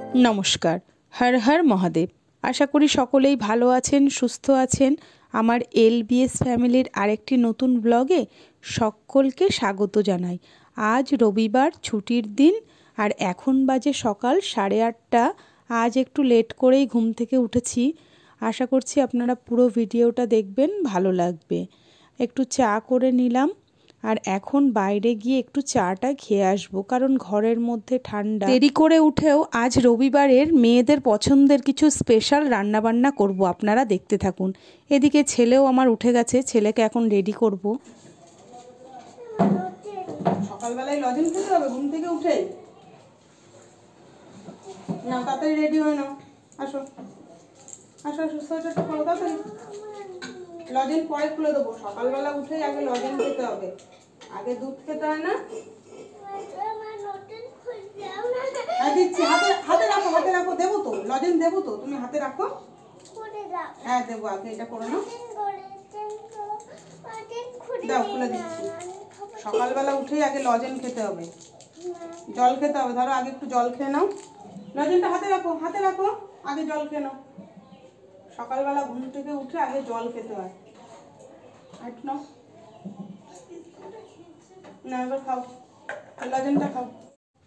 नमस्कार। हर हर महादेव। आशा करी सकलेई भालो आछेन, सुस्थ आछेन। आमार एलबिएस फैमिलिर आरेकटी नतून ब्लगे सकलके स्वागत जानाई। आज रविवार, छुटिर दिन और एखन बाजे सकाल 8:30। आज एकटू लेट करेई घुम थेके उठेछि। आशा करछि आपनारा पुरो भिडियोटा देखबेन, भालो लागबे। एकटू चा करे निलाम और एखन बाइरे गिये एकटू चाटा खेये आसबो, कारण घरेर मध्य ठंडा। देरी करे उठेও आज रविवारेर मेयेदेर पछंदेर किछु स्पेशल रान्ना बान्ना करब, आपनारा देखते थाकुन। एदिके छेलेও आमार उठे गेছে, छेलेके एखन रेडी करब। सकालবেলায় লজেন খেতে হবে ঘুম থেকে উঠে। না তাড়াতাড়ি রেডি হয়ে নাও, আসো আসো আসো, সোয়েটারটা পরো তাড়াতাড়ি। লজেন পরে খুলে দেবো, সকালবেলা উঠেই আগে লজেন খেতে হবে। আগে দুধ খেতে হয় না? দিচ্ছি, হাতে হাতে রাখো, হাতে রাখো, দেবো তো লজেন, দেবো তো, তুমি হাতে রাখো। হ্যাঁ দেবো, আগে এটা করে নাও। দাও, খুলে দিচ্ছি। সকালবেলা উঠেই আগে লজেন খেতে হবে, জল খেতে হবে। ধরো আগে একটু জল খেয়ে নাও, লজেনটা হাতে রাখো, হাতে রাখো, আগে জল খেয়ে নাও। সকালবেলা ঘুম থেকে উঠে আগে জল খেতে হয়। আট নাও, না এবার খাও, লজেনটা খাও।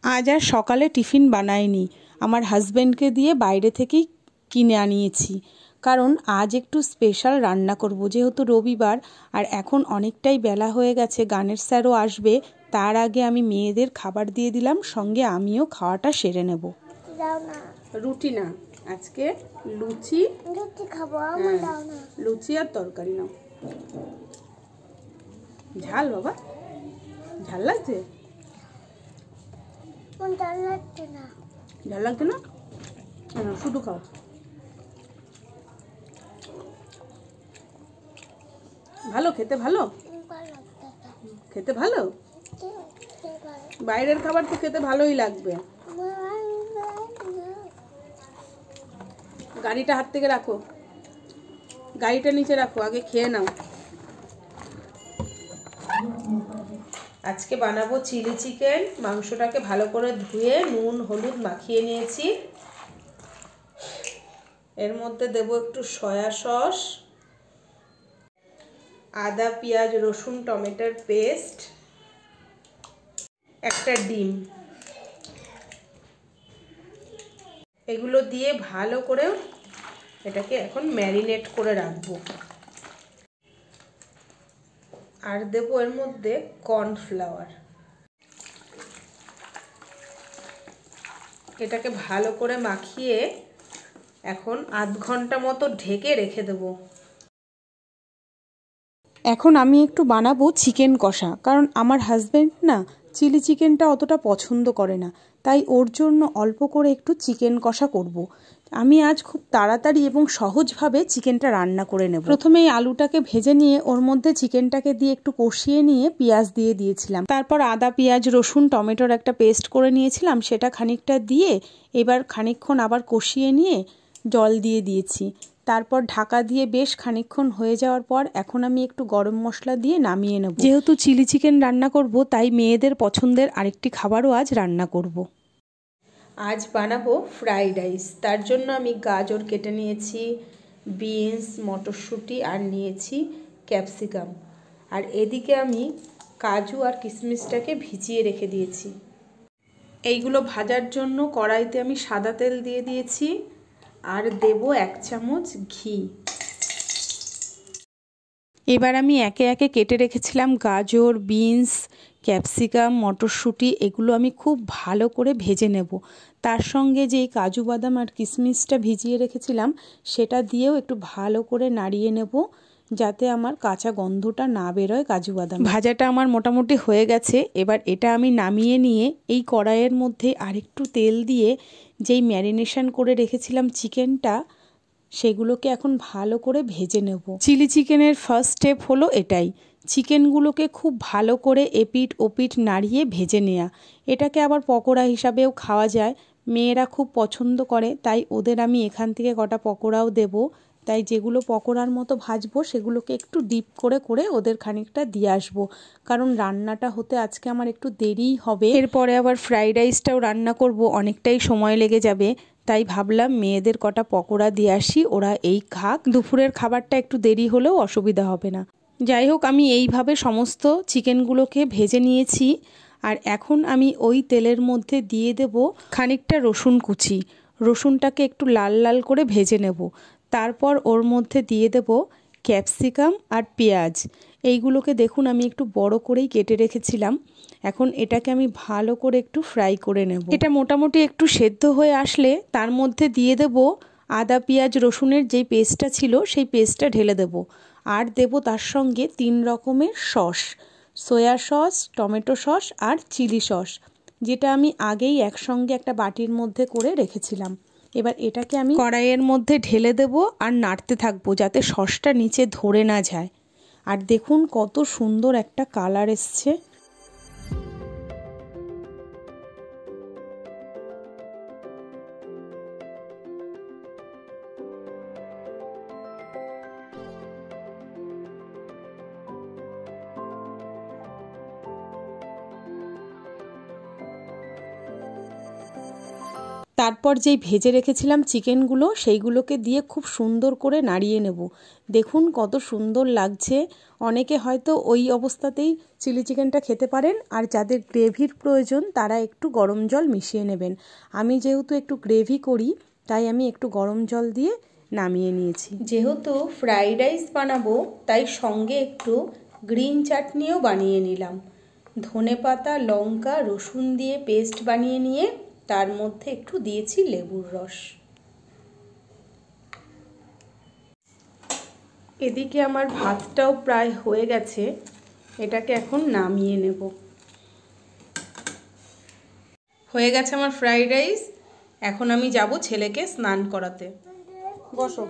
আজ আর সকালে টিফিন বানাইনি, আমার হাজবেন্ডকে দিয়ে বাইরে থেকেই কিনে আনিয়েছি, কারণ আজ একটু স্পেশাল রান্না করব। যেহেতু রবিবার আর এখন অনেকটাই বেলা হয়ে গেছে, গানের স্যারও আসবে, তার আগে আমি মেয়েদের খাবার দিয়ে দিলাম, সঙ্গে আমিও খাওয়াটা সেরে নেব। রুটি না, আজকে লুচি খাবো। লুচি আর তরকারি নাও। ঝাল বাবা, ঝাল লাগছে? ঝাল লাগছে না? শুধু খাও। ভালো খেতে, ভালো খেতে, ভালো। বাইরের খাবার তো খেতে ভালোই লাগবে। গাড়িটা হাত থেকে রাখো, গাড়িটা নিচে রাখো, আগে খেয়ে নাও। আজকে বানাবো চিলি চিকেন। মাংসটাকে ভালো করে ধুয়ে নুন হলুদ মাখিয়ে নিয়েছি। এর মধ্যে দেব একটু সয়া সস, আদা পেঁয়াজ রসুন টমেটোর পেস্ট, একটা ডিম। এগুলো দিয়ে ভালো করে এটাকে এখন ম্যারিনেট করে রাখবো। আর দেবো এর মধ্যে কর্নফ্লাওয়ার। এটাকে ভালো করে মাখিয়ে এখন আধ ঘন্টা মতো ঢেকে রেখে দেবো। এখন আমি একটু বানাবো চিকেন কষা, কারণ আমার হাজবেন্ড না চিলি চিকেনটা অতটা পছন্দ করে না, তাই ওর জন্য অল্প করে একটু চিকেন কষা করব। আমি আজ খুব তাড়াতাড়ি এবং সহজভাবে চিকেনটা রান্না করে নেব। প্রথমেই আলুটাকে ভেজে নিয়ে ওর মধ্যে চিকেনটাকে দিয়ে একটু কষিয়ে নিয়ে পেঁয়াজ দিয়ে দিয়েছিলাম। তারপর আদা পেঁয়াজ রসুন টমেটোর একটা পেস্ট করে নিয়েছিলাম, সেটা খানিকটা দিয়ে এবার খানিকক্ষণ আবার কষিয়ে নিয়ে জল দিয়ে দিয়েছি। তারপর ঢাকা দিয়ে বেশ খানিকক্ষণ হয়ে যাওয়ার পর এখন আমি একটু গরম মশলা দিয়ে নামিয়ে নেব। যেহেতু চিলি চিকেন রান্না করব, তাই মেয়েদের পছন্দের আরেকটি খাবারও আজ রান্না করব। আজ বানাবো ফ্রাইড রাইস। তার জন্য আমি গাজর কেটে নিয়েছি, বিনস মটরশুঁটি আর নিয়েছি ক্যাপসিকাম। আর এদিকে আমি কাজু আর কিশমিশটাকে ভিজিয়ে রেখে দিয়েছি। এইগুলো ভাজার জন্য কড়াইতে আমি সাদা তেল দিয়ে দিয়েছি আর দেব 1 চামচ ঘি। এবার আমি একে একে কেটে রেখেছিলাম গাজর বিনস ক্যাপসিকাম মটরশুঁটি, এগুলো আমি খুব ভালো করে ভেজে নেব। তার সঙ্গে যেই কাজু বাদাম আর কিশমিশটা ভিজিয়ে রেখেছিলাম সেটা দিয়েও একটু ভালো করে নাড়িয়ে নেব, যাতে আমার কাঁচা গন্ধটা না বেরোয় কাজু বাদাম। ভাজাটা আমার মোটামুটি হয়ে গেছে। এবার এটা আমি নামিয়ে নিয়ে এই কড়াইয়ের মধ্যে আরেকটু তেল দিয়ে যেই ম্যারিনেশন করে রেখেছিলাম চিকেনটা, সেগুলোকে এখন ভালো করে ভেজে নেব। চিলি চিকেনের ফার্স্ট স্টেপ হলো এটাই, চিকেনগুলোকে খুব ভালো করে এপিট ওপিট নাড়িয়ে ভেজে নেওয়া। এটাকে আবার পকোড়া হিসাবেও খাওয়া যায়, মেয়েরা খুব পছন্দ করে, তাই ওদের আমি এখান থেকে কটা পকোড়াও দেব। তাই যেগুলো পকোড়ার মতো ভাজবো সেগুলোকে একটু ডিপ করে করে ওদের খানিকটা দিয়ে আসবো, কারণ রান্নাটা হতে আজকে আমার একটু দেরিই হবে। এরপরে আবার ফ্রাইড রাইসটাও রান্না করব, অনেকটাই সময় লেগে যাবে, তাই ভাবলাম মেয়েদের কটা পকোড়া দিয়ে আসি, ওরা এই খাক, দুপুরের খাবারটা একটু দেরি হলেও অসুবিধা হবে না। যাই হোক, আমি এইভাবে সমস্ত চিকেনগুলোকে ভেজে নিয়েছি। আর এখন আমি ওই তেলের মধ্যে দিয়ে দেব খানিকটা রসুন কুচি। রসুনটাকে একটু লাল লাল করে ভেজে নেব। তারপর ওর মধ্যে দিয়ে দেব ক্যাপসিকাম আর পেঁয়াজ। এইগুলোকে দেখুন আমি একটু বড় করেই কেটে রেখেছিলাম। এখন এটাকে আমি ভালো করে একটু ফ্রাই করে নেব। এটা মোটামুটি একটু সেদ্ধ হয়ে আসলে তার মধ্যে দিয়ে দেব আদা পেঁয়াজ রসুনের যেই পেস্টটা ছিল সেই পেস্টটা ঢেলে দেব। আর দেব তার সঙ্গে 3 রকমের sauce, soya sauce, tomato sauce আর চিলি সস, যেটা আমি আগেই একসঙ্গে একটা বাটির মধ্যে করে রেখেছিলাম। এবার এটাকে আমি কড়াইয়ের মধ্যে ঢেলে দেব আর নাড়তে থাকবো যাতে সসটা নিচে ধরে না যায়। আর দেখুন কত সুন্দর একটা কালার এসছে। তারপর যেই ভেজে রেখেছিলাম চিকেনগুলো সেইগুলোকে দিয়ে খুব সুন্দর করে নাড়িয়ে নেব। দেখুন কত সুন্দর লাগছে। অনেকে হয়তো ওই অবস্থাতেই চিলি চিকেনটা খেতে পারেন, আর যাদের গ্রেভির প্রয়োজন তারা একটু গরম জল মিশিয়ে নেবেন। আমি যেহেতু একটু গ্রেভি করি তাই আমি একটু গরম জল দিয়ে নামিয়ে নিয়েছি। যেহেতু ফ্রাইড রাইস বানাবো তাই সঙ্গে একটু গ্রিন চাটনিও বানিয়ে নিলাম। ধনেপাতা লঙ্কা রসুন দিয়ে পেস্ট বানিয়ে নিয়ে তার মধ্যে একটু দিয়েছি লেবুর রস। এদিকে আমার ভাতটাও প্রায় হয়ে গেছে, এটাকে এখন নামিয়ে নেব। হয়ে গেছে আমার ফ্রাইড রাইস। এখন আমি যাব ছেলেকে স্নান করাতে। বসো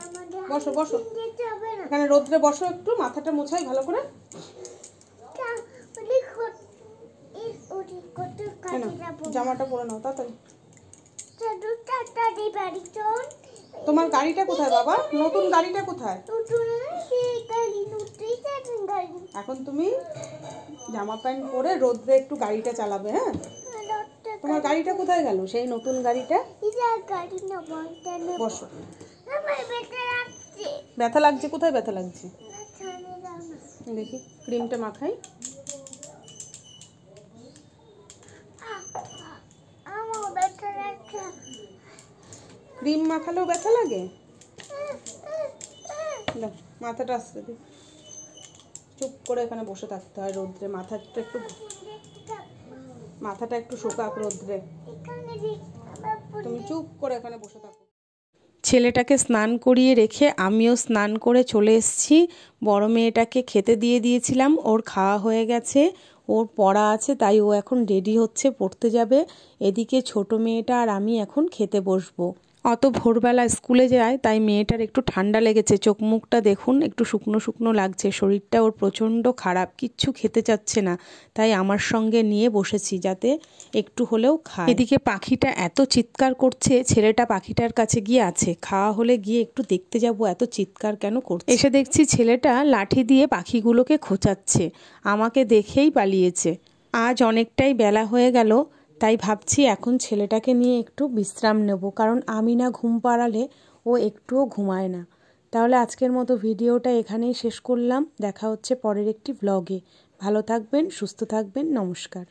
বসো বসো, এখানে রোদ্রে বসো, একটু মাথাটা মোছাই ভালো করে। জামাটা পরে নাও তাড়াতাড়ি। তোমার গাড়িটা কোথায় বাবা? নতুন গাড়িটা কোথায়? এখন তুমি জামা প্যান্ট পরে রোদ্রে একটু গাড়িটা চালাবে। হ্যাঁ, তোমার গাড়িটা কোথায় গেল সেই নতুন গাড়িটা? বসো। ব্যথা লাগছে? কোথায় ব্যথা লাগছে দেখি, ক্রিমটা মাখাই। ক্রিম মাখালেও ব্যথা লাগে? মাথাটা আসতে দিই। চুপ করে এখানে বসে থাকতে হয় রোদ্রে। মাথাটা একটু শোকাক রোদ্রে। তুমি চুপ করে এখানে বসে থাকো। ছেলেটাকে স্নান করিয়ে রেখে আমিও স্নান করে চলে এসেছি। বড় মেয়েটাকে খেতে দিয়ে দিয়েছিলাম, ওর খাওয়া হয়ে গেছে, ওর পড়া আছে তাই ও এখন রেডি হচ্ছে, পড়তে যাবে। এদিকে ছোট মেয়েটা আর আমি এখন খেতে বসবো। অত ভোরবেলা স্কুলে যায় তাই মেয়েটার একটু ঠান্ডা লেগেছে, চোখ মুখটা দেখুন একটু শুকনো শুকনো লাগছে, শরীরটা ওর প্রচণ্ড খারাপ, কিচ্ছু খেতে চাচ্ছে না। তাই আমার সঙ্গে নিয়ে বসেছি যাতে একটু হলেও খায়। এদিকে পাখিটা এত চিৎকার করছে, ছেলেটা পাখিটার কাছে গিয়ে আছে, খাওয়া হলে গিয়ে একটু দেখতে যাব এত চিৎকার কেন করছে। এসে দেখছি ছেলেটা লাঠি দিয়ে পাখিগুলোকে খোঁচাচ্ছে, আমাকে দেখেই পালিয়েছে। আজ অনেকটাই বেলা হয়ে গেল, তাই ভাবছি এখন ছেলেটাকে নিয়ে একটু বিশ্রাম নেব, কারণ আমি না ঘুম পাড়ালে ও একটুও ঘুমায় না। তাহলে আজকের মতো ভিডিওটা এখানেই শেষ করলাম। দেখা হচ্ছে পরের একটি ব্লগে। ভালো থাকবেন, সুস্থ থাকবেন, নমস্কার।